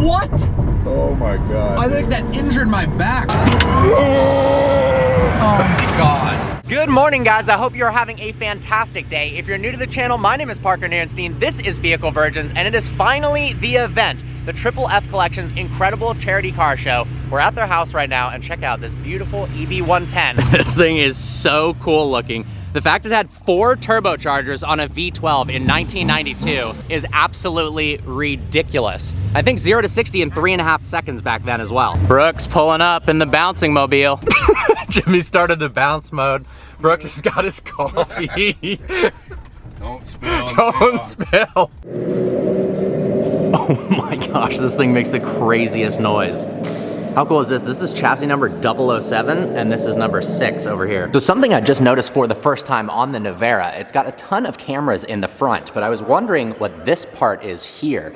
What? Oh my God. I think that injured my back. Oh my God. Good morning, guys. I hope you're having a fantastic day. If you're new to the channel, my name is Parker Nierenstein. This is Vehicle Virgins, and it is finally the event, the Triple F Collection's incredible charity car show. We're at their house right now, and check out this beautiful EB110. This thing is so cool looking. The fact it had 4 turbochargers on a V12 in 1992 is absolutely ridiculous. I think 0 to 60 in 3.5 seconds back then as well. Brooks pulling up in the bouncing mobile. Jimmy started the bounce mode. Brooks has got his coffee. Don't spill. Don't spill. Oh my gosh, this thing makes the craziest noise. How cool is this? This is chassis number 007, and this is number 6 over here. So something I just noticed for the first time on the Navara, it's got a ton of cameras in the front, but I was wondering what this part is here.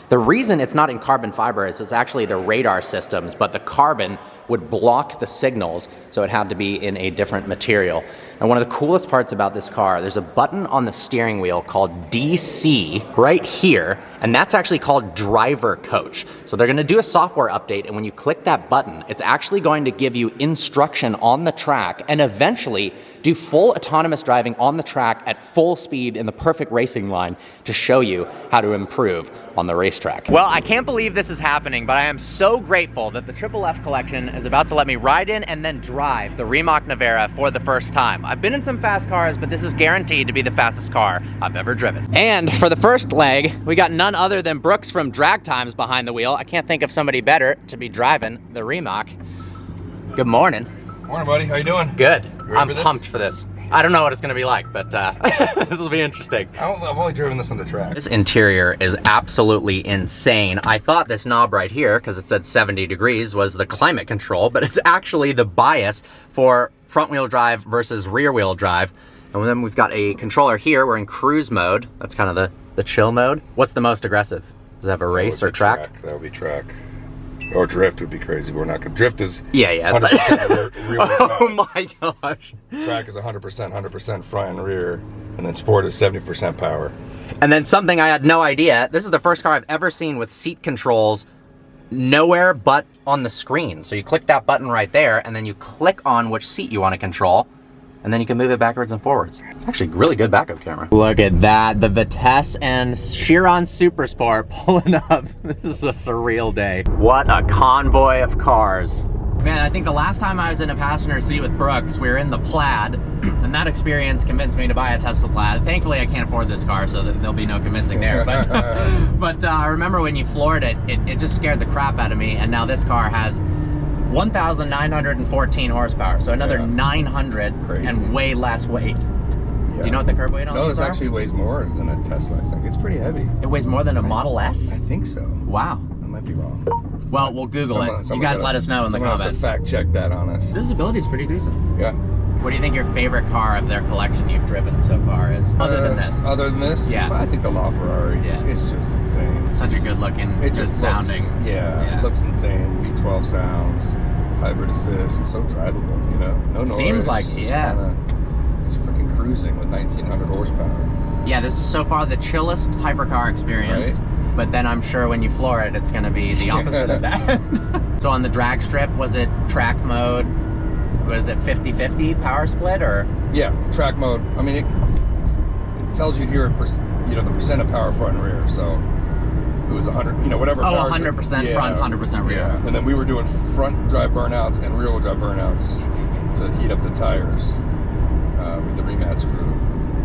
The reason it's not in carbon fiber is it's actually the radar systems, but the carbon would block the signals, so it had to be in a different material. And one of the coolest parts about this car, there's a button on the steering wheel called DC right here, and that's actually called Driver Coach. So they're gonna do a software update, and when you click that button, it's actually going to give you instruction on the track and eventually do full autonomous driving on the track at full speed in the perfect racing line to show you how to improve on the racetrack. Well, I can't believe this is happening, but I am so grateful that the Triple F Collection is about to let me ride in and then drive the Rimac Navara for the first time. I've been in some fast cars, but this is guaranteed to be the fastest car I've ever driven. And for the first leg, we got none other than Brooks from Drag Times behind the wheel. I can't think of somebody better to be driving the Rimac. Good morning. Morning, buddy. How you doing? Good. I'm for this? pumped for this. I don't know what it's gonna be like, but this will be interesting. I've only driven this on the track. This interior is absolutely insane. I thought this knob right here, because it said 70 degrees, was the climate control, but it's actually the bias for front wheel drive versus rear wheel drive. And then we've got a controller here. We're in cruise mode. That's kind of the chill mode. What's the most aggressive? Does it have a race or track? That would be track. Or drift would be crazy. We're not gonna drift is 100% rear oh my gosh. Track is 100% front and rear, and then sport is 70% power. And then something I had no idea, this is the first car I've ever seen with seat controls nowhere but on the screen. So you click that button right there, and then you click on which seat you want to control, and then you can move it backwards and forwards. Actually, really good backup camera. Look at that, the Vitesse and Chiron Super Sport pulling up. This is a surreal day. What a convoy of cars. Man, I think the last time I was in a passenger seat with Brooks, we were in the Plaid, and that experience convinced me to buy a Tesla Plaid. Thankfully, I can't afford this car, so there'll be no convincing there. But I remember when you floored it, it just scared the crap out of me, and now this car has 1,914 horsepower, so another 900 and way less weight. Yeah. Do you know what the curb weight on No, these this are? actually weighs more than a Tesla, I think. It's pretty heavy. It weighs more than a Model S? I think so. Wow. I might be wrong. Well, we'll Google it. You guys let us know in the comments. comments. Fact check that on us. Visibility is pretty decent. Yeah. What do you think your favorite car of their collection you've driven so far is? Other than this? Other than this? Yeah. Well, I think the LaFerrari. Yeah. It's just insane. Such a good looking, It good just sounding. Looks, yeah, it looks insane. V12 sounds, hybrid assist, so drivable, you know? No noise. Seems like, just yeah. Just freaking cruising with 1,900 horsepower. Yeah, this is so far the chillest hypercar experience. Right? But then I'm sure when you floor it, it's gonna be the opposite of that. So on the drag strip, was it track mode? Was it 50-50 power split or? Yeah, track mode. I mean, it tells you here, you know, the percent of power front and rear. So it was 100, you know, whatever. Oh, power 100% front, 100% rear. Yeah. And then we were doing front drive burnouts and rear wheel drive burnouts to heat up the tires with the rematch screw.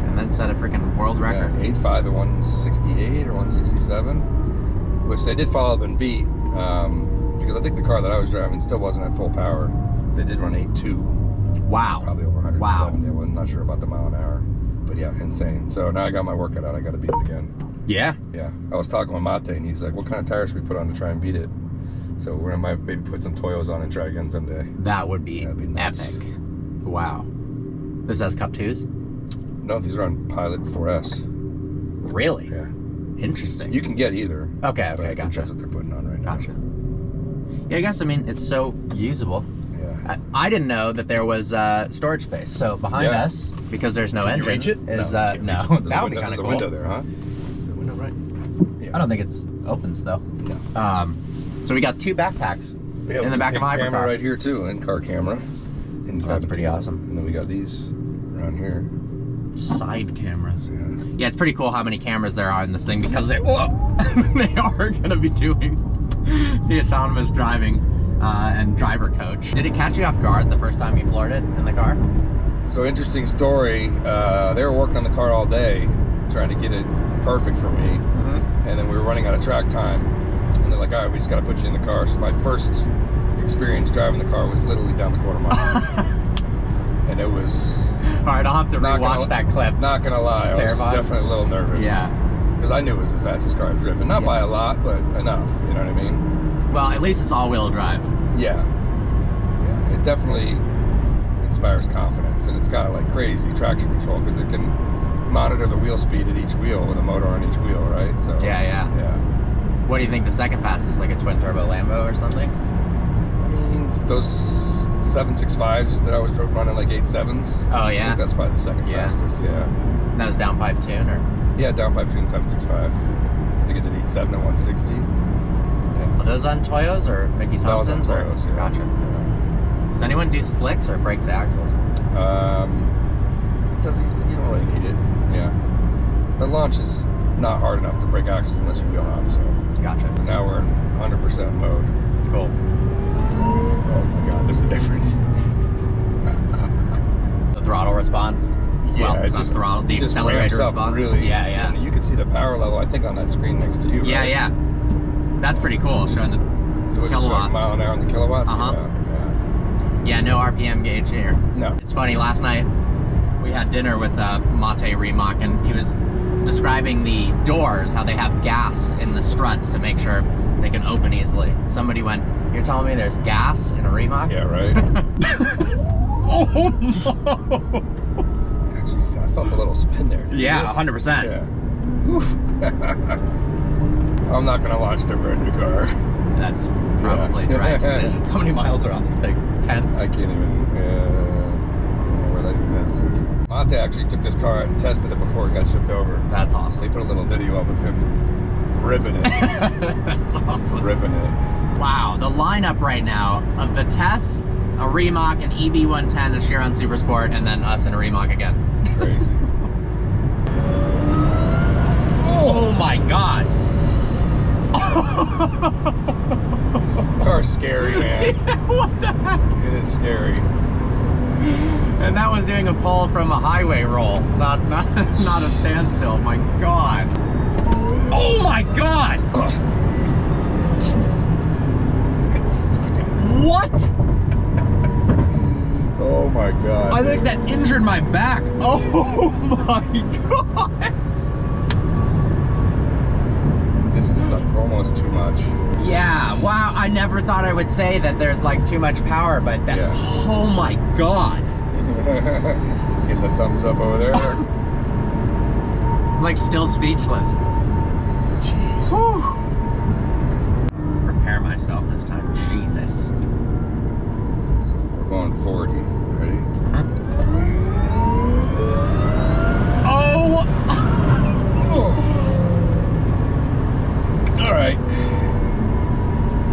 And then set a freaking world record. Yeah, 8.5 at 168 or 167, which they did follow up and beat because I think the car that I was driving still wasn't at full power. They did run 8.2. Wow. Probably over 170. Wow. I'm not sure about the mile an hour, but yeah, insane. So now I got my workout out. I got to beat it again. Yeah. Yeah. I was talking with Mate, and he's like, "What kind of tires should we put on to try and beat it?" So we're gonna maybe put some Toyos on and try again someday. That would be nuts. epic. Wow. This has Cup 2s? No, these are on Pilot 4S. Really? Yeah. Interesting. You can get either. Okay, but I think gotcha. that's what they're putting on right now. Gotcha. Yeah, I guess, I mean, it's so usable. Yeah. I didn't know that there was storage space. So behind us, because there's no engine, reach it? is no. no. That would be kind of cool. There's a window there, huh? The window right. Yeah. I don't think it's opens though. No. So we got 2 backpacks in the back of a hypercar. Camera right here too, in-car camera. That's pretty awesome. And then we got these around here. Side cameras. Yeah. Yeah, it's pretty cool how many cameras there are in this thing because they they are going to be doing the autonomous driving and driver coach. Did it catch you off guard the first time you floored it in the car? So interesting story. They were working on the car all day, trying to get it perfect for me. And then we were running out of track time. And they're like, all right, we just got to put you in the car. So my first experience driving the car was literally down the quarter mile. And it was... All right, I'll have to rewatch that clip. Not gonna lie, I was definitely a little nervous. Yeah. Because I knew it was the fastest car I've driven. Not by a lot, but enough, you know what I mean? Well, at least it's all-wheel drive. Yeah. Yeah, it definitely inspires confidence. And it's got like crazy traction control because it can monitor the wheel speed at each wheel with a motor on each wheel, right? So Yeah. What do you think the second fastest, like a twin-turbo Lambo or something? I mean, those 765s that I was running like 87s. Oh, yeah? I think that's probably the second fastest, yeah. And that was downpipe tune, or? Yeah, downpipe tune 765. I think it did 87 at 160. Yeah. Are those on Toyos or Mickey Thompsons? That was on Toyos, yeah. Gotcha. Yeah. Does anyone do slicks or brakes the axles? It doesn't, you don't really need it, yeah. The launch is not hard enough to brake axles unless you wheel hop, so. Gotcha. But now we're in 100% mode. Cool. Oh my god, there's a difference. The throttle response? Yeah, well, it's not throttle, the just accelerator ramps up response? Really, Yeah. And you can see the power level, I think, on that screen next to you, right? Yeah. That's pretty cool, showing the kilowatts. Mile an hour on the kilowatts? Yeah, no RPM gauge here. No. It's funny, last night we had dinner with Mate Remock, and he was describing the doors, how they have gas in the struts to make sure they can open easily. Somebody went, "You're telling me there's gas in a Remock?" Yeah, right? Oh no! Actually, I felt a little spin there. Yeah, 100%. Yeah. Oof. I'm not gonna launch their brand new car. That's probably the right decision. How many miles are on this thing? 10? I can't even, I don't know where that even is. Monte actually took this car out and tested it before it got shipped over. That's awesome. They put a little video up of him ripping it. That's awesome. Ripping it. Wow, the lineup right now of Vitesse, a Remock, an EB110, a Chiron Super Sport, and then us in a Remock again. Crazy. Oh my god. Car's scary, man. What the heck? It is scary. And that was doing a pull from a highway roll, not a standstill. My god. Oh my god! What? Oh my god. I think that injured my back. Oh my god! This is like almost too much. Yeah, wow, I never thought I would say that there's like too much power, but that, oh my god. Getting the thumbs up over there. I'm like still speechless. Jeez. Whew. Prepare myself this time, Jesus. So we're going 40, ready? Oh! All right.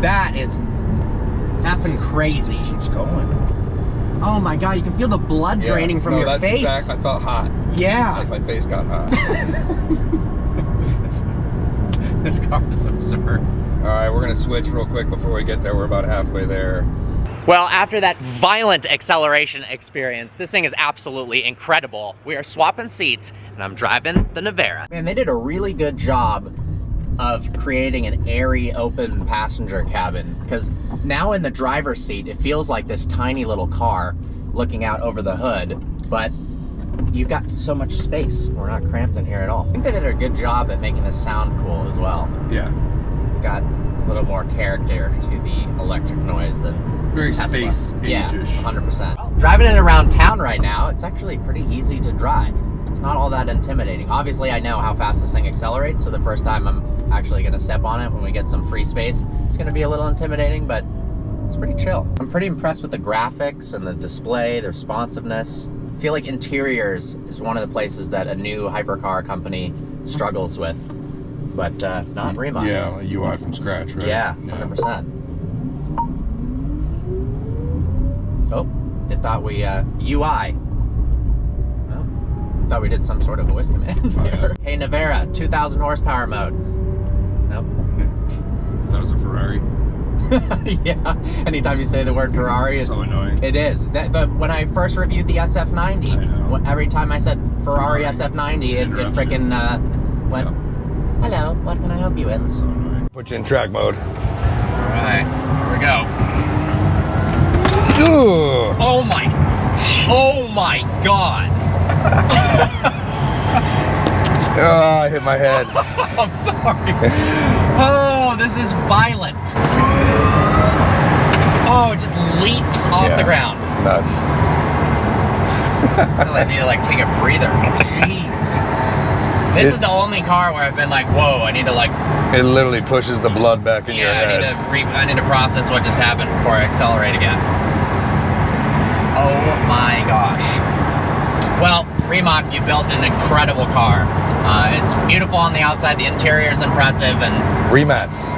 That is effing crazy. It keeps going. Oh my god, you can feel the blood draining from your face. I felt hot. Yeah. Like my face got hot. This car is absurd. All right, we're gonna switch real quick before we get there. We're about halfway there. Well, after that violent acceleration experience, this thing is absolutely incredible. We are swapping seats, and I'm driving the Navera. Man, they did a really good job of creating an airy, open passenger cabin, because now in the driver's seat, it feels like this tiny little car looking out over the hood, but you've got so much space. We're not cramped in here at all. I think they did a good job at making this sound cool as well. Yeah. It's got a little more character to the electric noise than Very Tesla. space age-ish. Yeah, 100%. Driving it around town right now, it's actually pretty easy to drive. It's not all that intimidating. Obviously, I know how fast this thing accelerates, so the first time I'm actually gonna step on it when we get some free space, it's gonna be a little intimidating, but it's pretty chill. I'm pretty impressed with the graphics and the display, the responsiveness. I feel like interiors is one of the places that a new hypercar company struggles with. but not remodel. Yeah, like UI from scratch, right? Yeah, 100%. Oh, it thought we, UI. Oh, thought we did some sort of voice command there. Hey, Navera, 2,000 horsepower mode. Nope. I thought it was a Ferrari. Yeah, anytime you say the word Ferrari, It's so annoying. it is. But when I first reviewed the SF90, I know. every time I said Ferrari SF90, it freaking went, Yep. hello, what can I help you with? That's so annoying. Put you in track mode. Alright, here we go. Ooh. Oh my God. Oh, I hit my head. I'm sorry. Oh, this is violent. Oh, it just leaps off the ground. It's nuts. I need to like take a breather. Jeez. This is the only car where I've been like, whoa, I need to like... It literally pushes the blood back in your head. I need to process what just happened before I accelerate again. Oh my gosh. Well, Fremont, you built an incredible car. It's beautiful on the outside, the interior is impressive, and... Remats.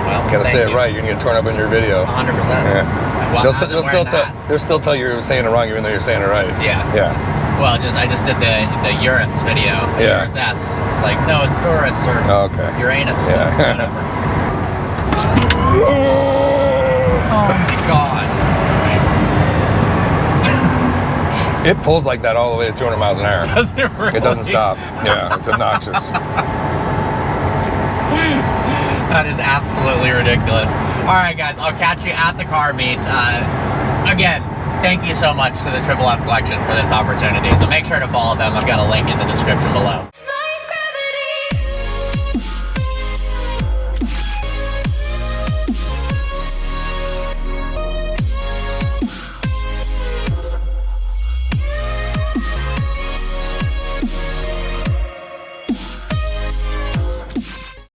Well, Gotta say it right, you're gonna get torn up in your video. 100%. Yeah. Well, They'll still tell you you're saying it wrong even though you're saying it right. Yeah. Yeah. Well, I just did the Urus video. Yeah. Urus S. It's like, no, it's Urus or Okay. Uranus. Yeah. Or whatever. Oh my God. It pulls like that all the way to 200 miles an hour. Doesn't it really? It doesn't stop. Yeah, it's obnoxious. That is absolutely ridiculous. All right, guys, I'll catch you at the car meet. Again, thank you so much to the Triple F Collection for this opportunity. So make sure to follow them. I've got a link in the description below.